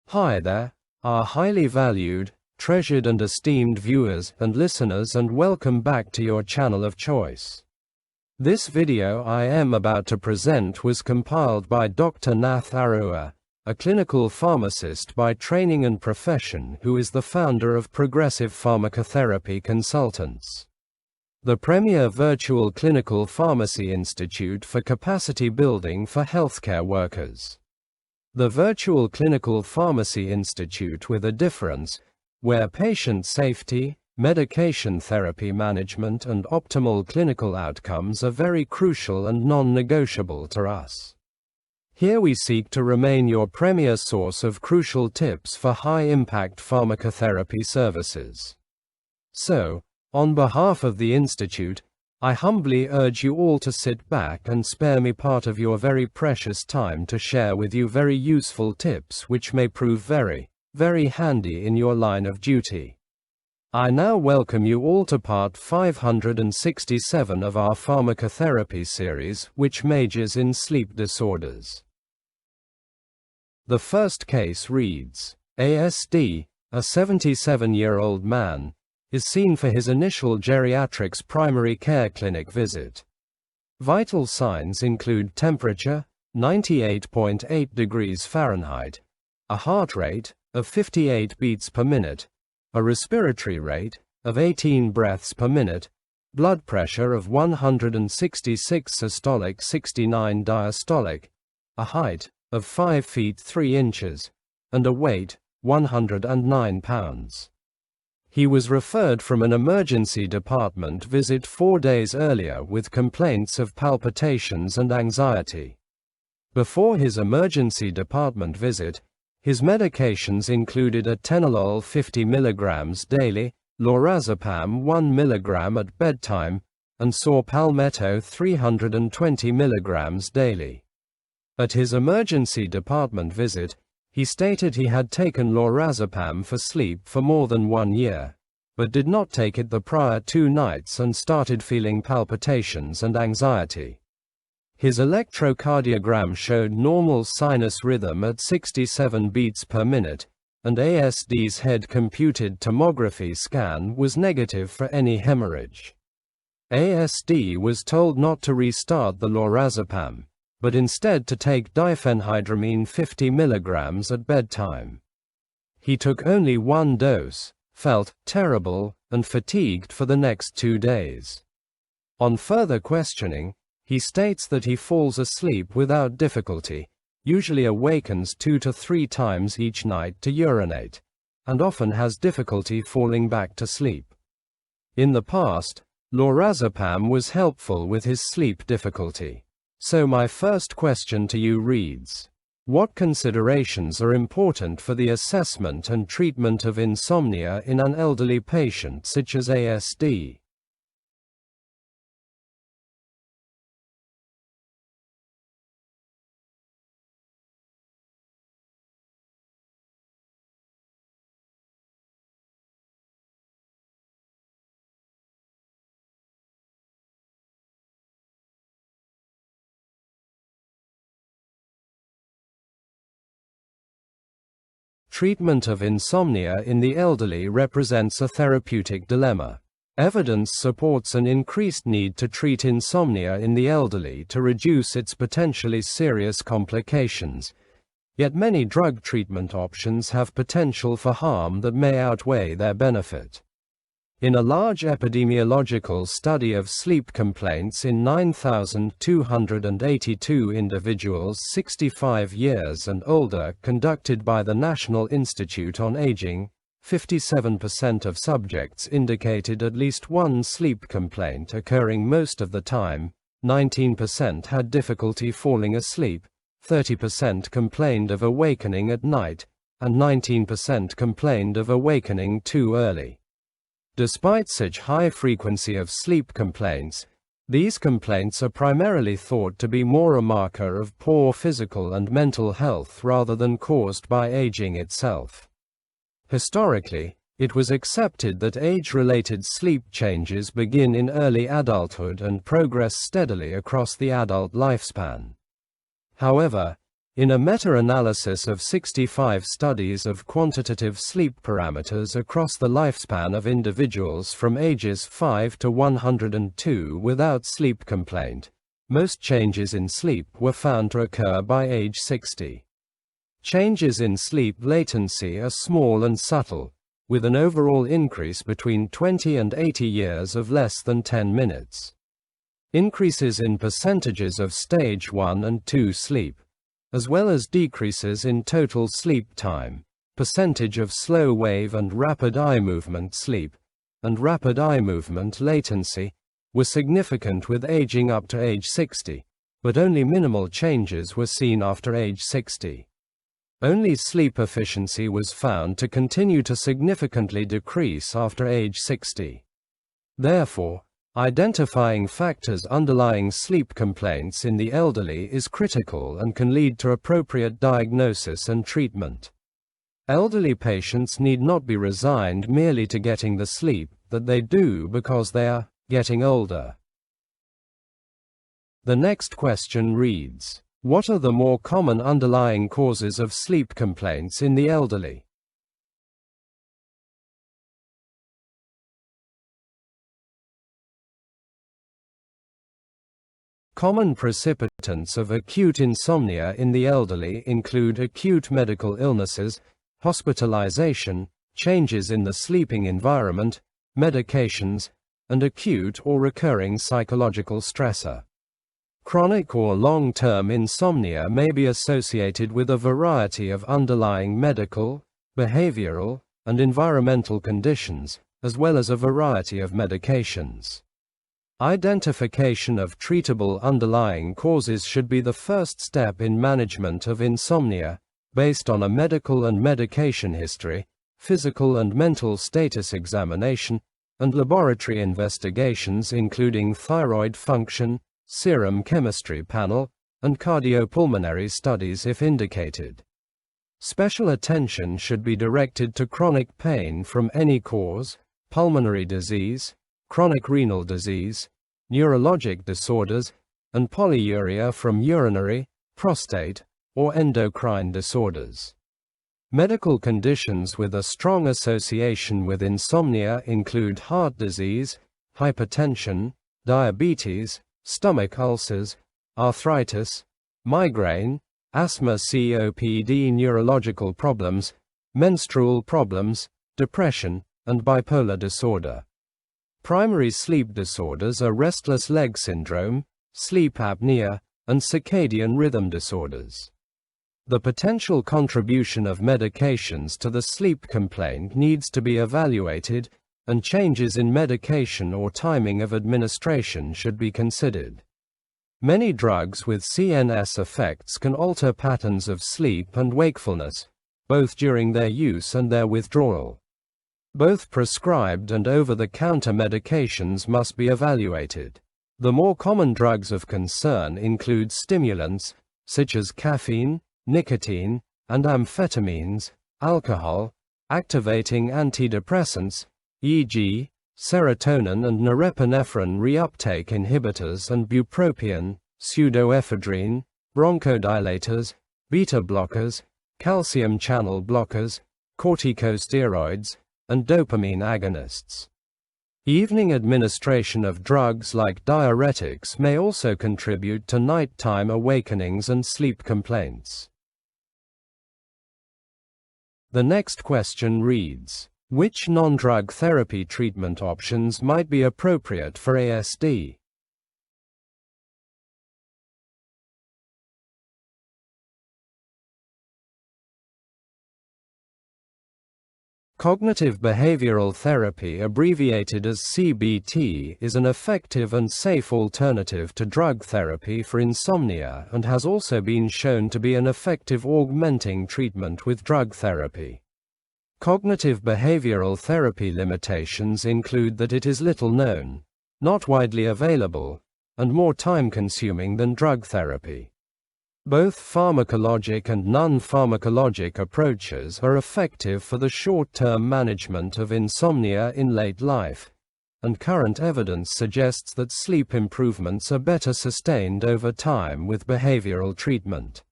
Hi there, our highly valued, treasured and esteemed viewers and listeners, and welcome back to your channel of choice. This video I am about to present was compiled by Dr. Nath Arora, a clinical pharmacist by training and profession who is the founder of Progressive Pharmacotherapy Consultants, the premier virtual clinical pharmacy institute for capacity building for healthcare workers. The Virtual Clinical Pharmacy Institute with a difference, where patient safety, medication therapy management and optimal clinical outcomes are very crucial and non-negotiable to us. Here we seek to remain your premier source of crucial tips for high-impact pharmacotherapy services. So, on behalf of the Institute, I humbly urge you all to sit back and spare me part of your very precious time to share with you very useful tips which may prove very, very handy in your line of duty. I now welcome you all to part 567 of our pharmacotherapy series, which majors in sleep disorders. The first case reads, ASD, a 77-year-old man, is seen for his initial geriatrics primary care clinic visit. Vital signs include temperature, 98.8 degrees Fahrenheit, a heart rate of 58 beats per minute, a respiratory rate of 18 breaths per minute, blood pressure of 166 systolic 69 diastolic, a height of 5 feet 3 inches, and a weight 109 pounds. He was referred from an emergency department visit 4 days earlier with complaints of palpitations and anxiety. Before his emergency department visit, his medications included atenolol 50 mg daily, lorazepam 1 mg at bedtime, and saw palmetto 320 mg daily. At his emergency department visit, he stated he had taken lorazepam for sleep for more than 1 year, but did not take it the prior 2 nights and started feeling palpitations and anxiety. His electrocardiogram showed normal sinus rhythm at 67 beats per minute, and ASD's head-computed tomography scan was negative for any hemorrhage. ASD was told not to restart the lorazepam, but instead to take diphenhydramine 50 mg at bedtime. He took only 1 dose, felt terrible, and fatigued for the next 2 days. On further questioning, he states that he falls asleep without difficulty, usually awakens 2 to 3 times each night to urinate, and often has difficulty falling back to sleep. In the past, lorazepam was helpful with his sleep difficulty. So my first question to you reads, what considerations are important for the assessment and treatment of insomnia in an elderly patient such as ASD? Treatment of insomnia in the elderly represents a therapeutic dilemma. Evidence supports an increased need to treat insomnia in the elderly to reduce its potentially serious complications, yet many drug treatment options have potential for harm that may outweigh their benefit. In a large epidemiological study of sleep complaints in 9,282 individuals 65 years and older conducted by the National Institute on Aging, 57% of subjects indicated at least one sleep complaint occurring most of the time, 19% had difficulty falling asleep, 30% complained of awakening at night, and 19% complained of awakening too early. Despite such high frequency of sleep complaints, these complaints are primarily thought to be more a marker of poor physical and mental health rather than caused by aging itself. Historically, it was accepted that age-related sleep changes begin in early adulthood and progress steadily across the adult lifespan. However, In a meta-analysis of 65 studies of quantitative sleep parameters across the lifespan of individuals from ages 5 to 102 without sleep complaint, most changes in sleep were found to occur by age 60. Changes in sleep latency are small and subtle, with an overall increase between 20 and 80 years of less than 10 minutes. Increases in percentages of stage 1 and 2 sleep, as well as decreases in total sleep time, percentage of slow wave and rapid eye movement sleep, and rapid eye movement latency, were significant with aging up to age 60, but only minimal changes were seen after age 60. Only sleep efficiency was found to continue to significantly decrease after age 60. Therefore, identifying factors underlying sleep complaints in the elderly is critical and can lead to appropriate diagnosis and treatment. Elderly patients need not be resigned merely to getting the sleep that they do because they are getting older. The next question reads, what are the more common underlying causes of sleep complaints in the elderly? Common precipitants of acute insomnia in the elderly include acute medical illnesses, hospitalization, changes in the sleeping environment, medications, and acute or recurring psychological stressor. Chronic or long-term insomnia may be associated with a variety of underlying medical, behavioral, and environmental conditions, as well as a variety of medications. Identification of treatable underlying causes should be the first step in management of insomnia, based on a medical and medication history, physical and mental status examination, and laboratory investigations including thyroid function, serum chemistry panel, and cardiopulmonary studies if indicated. Special attention should be directed to chronic pain from any cause, pulmonary disease, chronic renal disease, neurologic disorders, and polyuria from urinary, prostate, or endocrine disorders. Medical conditions with a strong association with insomnia include heart disease, hypertension, diabetes, stomach ulcers, arthritis, migraine, asthma COPD, neurological problems, menstrual problems, depression, and bipolar disorder. Primary sleep disorders are restless leg syndrome, sleep apnea, and circadian rhythm disorders. The potential contribution of medications to the sleep complaint needs to be evaluated, and changes in medication or timing of administration should be considered. Many drugs with CNS effects can alter patterns of sleep and wakefulness, both during their use and their withdrawal. Both prescribed and over-the-counter medications must be evaluated. The more common drugs of concern include stimulants, such as caffeine, nicotine, and amphetamines, alcohol, activating antidepressants, e.g., serotonin and norepinephrine reuptake inhibitors and bupropion, pseudoephedrine, bronchodilators, beta blockers, calcium channel blockers, corticosteroids, and dopamine agonists. Evening administration of drugs like diuretics may also contribute to nighttime awakenings and sleep complaints. The next question reads, which non-drug therapy treatment options might be appropriate for ASD? Cognitive behavioral therapy, abbreviated as CBT, is an effective and safe alternative to drug therapy for insomnia and has also been shown to be an effective augmenting treatment with drug therapy. Cognitive behavioral therapy limitations include that it is little known, not widely available, and more time-consuming than drug therapy. Both pharmacologic and non-pharmacologic approaches are effective for the short-term management of insomnia in late life, and current evidence suggests that sleep improvements are better sustained over time with behavioral treatment.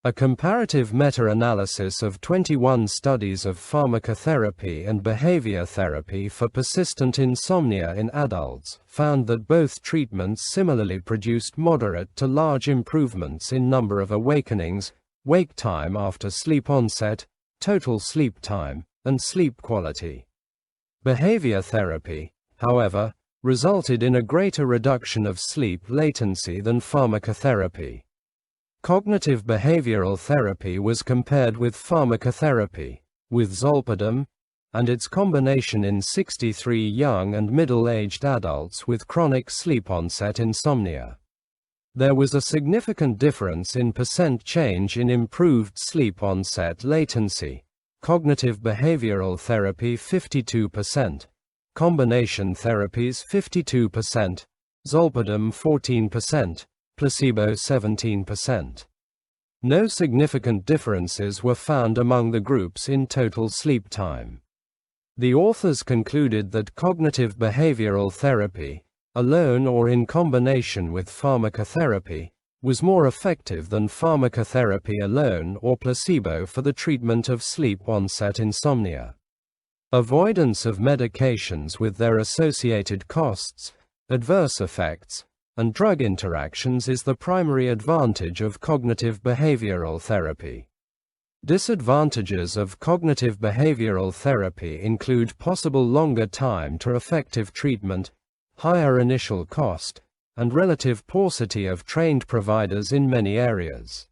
A comparative meta-analysis of 21 studies of pharmacotherapy and behavior therapy for persistent insomnia in adults found that both treatments similarly produced moderate to large improvements in number of awakenings, wake time after sleep onset, total sleep time, and sleep quality. Behavior therapy, however, resulted in a greater reduction of sleep latency than pharmacotherapy. Cognitive behavioral therapy was compared with pharmacotherapy, with zolpidem, and its combination in 63 young and middle-aged adults with chronic sleep-onset insomnia. There was a significant difference in percent change in improved sleep-onset latency. Cognitive behavioral therapy 52%, combination therapies 52%, zolpidem 14%, placebo 17%. No significant differences were found among the groups in total sleep time. The authors concluded that cognitive behavioral therapy, alone or in combination with pharmacotherapy, was more effective than pharmacotherapy alone or placebo for the treatment of sleep-onset insomnia. Avoidance of medications with their associated costs, adverse effects, and drug interactions is the primary advantage of cognitive behavioral therapy. Disadvantages of cognitive behavioral therapy include possible longer time to effective treatment, higher initial cost, and relative paucity of trained providers in many areas.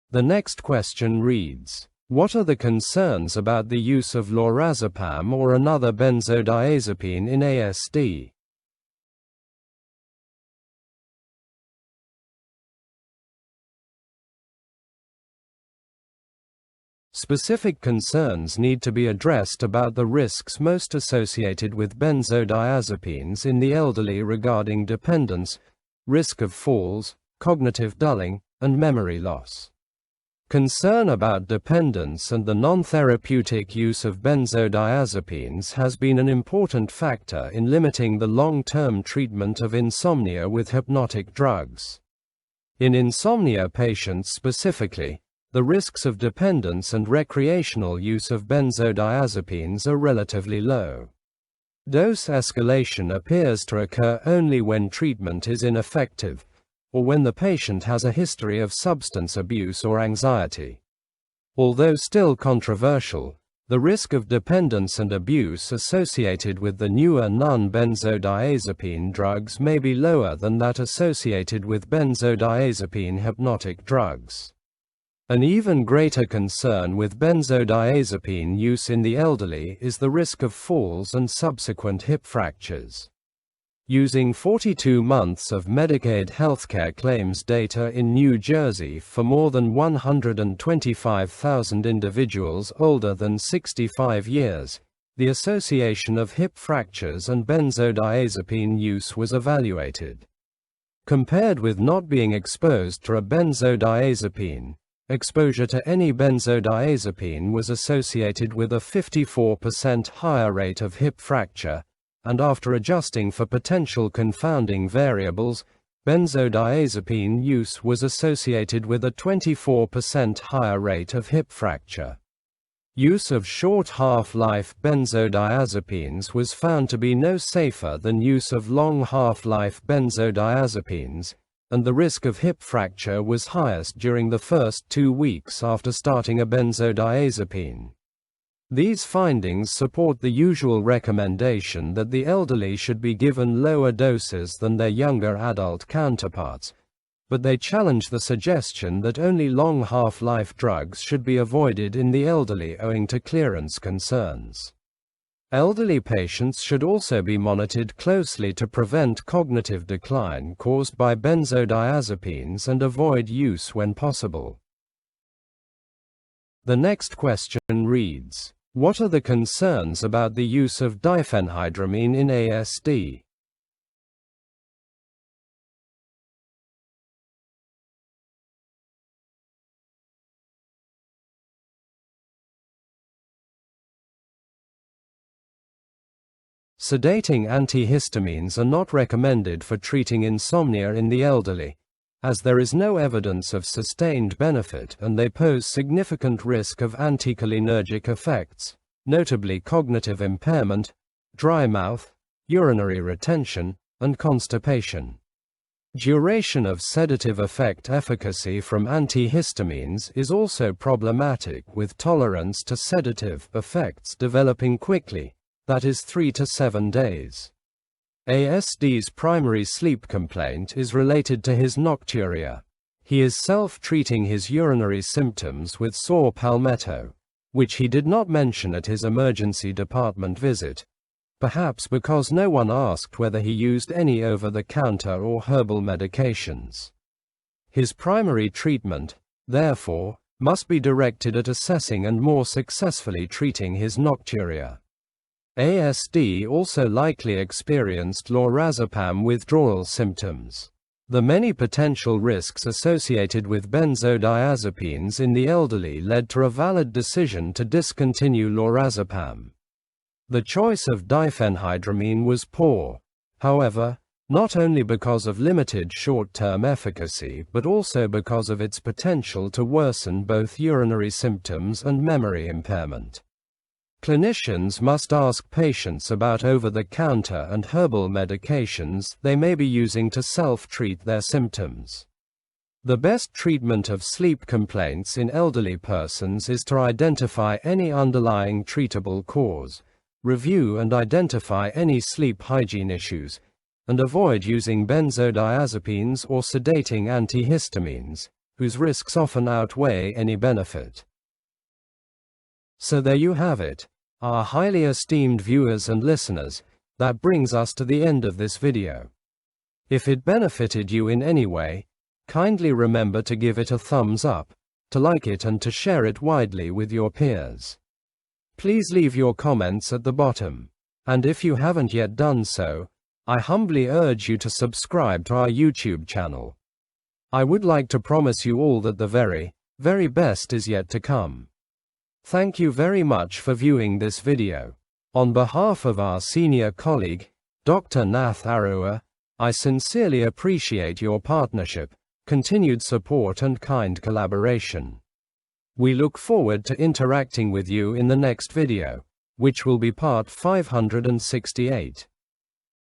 The next question reads, what are the concerns about the use of lorazepam or another benzodiazepine in ASD? Specific concerns need to be addressed about the risks most associated with benzodiazepines in the elderly regarding dependence, risk of falls, cognitive dulling, and memory loss. Concern about dependence and the non-therapeutic use of benzodiazepines has been an important factor in limiting the long-term treatment of insomnia with hypnotic drugs. In insomnia patients specifically, the risks of dependence and recreational use of benzodiazepines are relatively low. Dose escalation appears to occur only when treatment is ineffective, or when the patient has a history of substance abuse or anxiety. Although still controversial, the risk of dependence and abuse associated with the newer non-benzodiazepine drugs may be lower than that associated with benzodiazepine hypnotic drugs. An even greater concern with benzodiazepine use in the elderly is the risk of falls and subsequent hip fractures. Using 42 months of Medicaid healthcare claims data in New Jersey for more than 125,000 individuals older than 65 years, the association of hip fractures and benzodiazepine use was evaluated. Compared with not being exposed to a benzodiazepine, exposure to any benzodiazepine was associated with a 54% higher rate of hip fracture, and after adjusting for potential confounding variables, benzodiazepine use was associated with a 24% higher rate of hip fracture. Use of short half-life benzodiazepines was found to be no safer than use of long half-life benzodiazepines, and the risk of hip fracture was highest during the first 2 weeks after starting a benzodiazepine. These findings support the usual recommendation that the elderly should be given lower doses than their younger adult counterparts, but they challenge the suggestion that only long half-life drugs should be avoided in the elderly owing to clearance concerns. Elderly patients should also be monitored closely to prevent cognitive decline caused by benzodiazepines and avoid use when possible. The next question reads, what are the concerns about the use of diphenhydramine in ASD? Sedating antihistamines are not recommended for treating insomnia in the elderly, as there is no evidence of sustained benefit and they pose significant risk of anticholinergic effects, notably cognitive impairment, dry mouth, urinary retention, and constipation. Duration of sedative effect. Efficacy from antihistamines is also problematic, with tolerance to sedative effects developing quickly, that is 3 to 7 days. ASD's primary sleep complaint is related to his nocturia. He is self-treating his urinary symptoms with saw palmetto, which he did not mention at his emergency department visit, perhaps because no one asked whether he used any over-the-counter or herbal medications. His primary treatment, therefore, must be directed at assessing and more successfully treating his nocturia. ASD also likely experienced lorazepam withdrawal symptoms. The many potential risks associated with benzodiazepines in the elderly led to a valid decision to discontinue lorazepam. The choice of diphenhydramine was poor, however, not only because of limited short-term efficacy but also because of its potential to worsen both urinary symptoms and memory impairment. Clinicians must ask patients about over-the-counter and herbal medications they may be using to self-treat their symptoms. The best treatment of sleep complaints in elderly persons is to identify any underlying treatable cause, review and identify any sleep hygiene issues, and avoid using benzodiazepines or sedating antihistamines, whose risks often outweigh any benefit. So there you have it, our highly esteemed viewers and listeners. That brings us to the end of this video. If it benefited you in any way, kindly remember to give it a thumbs up, to like it and to share it widely with your peers. Please leave your comments at the bottom, and if you haven't yet done so, I humbly urge you to subscribe to our YouTube channel. I would like to promise you all that the very, very best is yet to come. Thank you very much for viewing this video. On behalf of our senior colleague, Dr. Nath Arua, I sincerely appreciate your partnership, continued support and kind collaboration. We look forward to interacting with you in the next video, which will be part 568.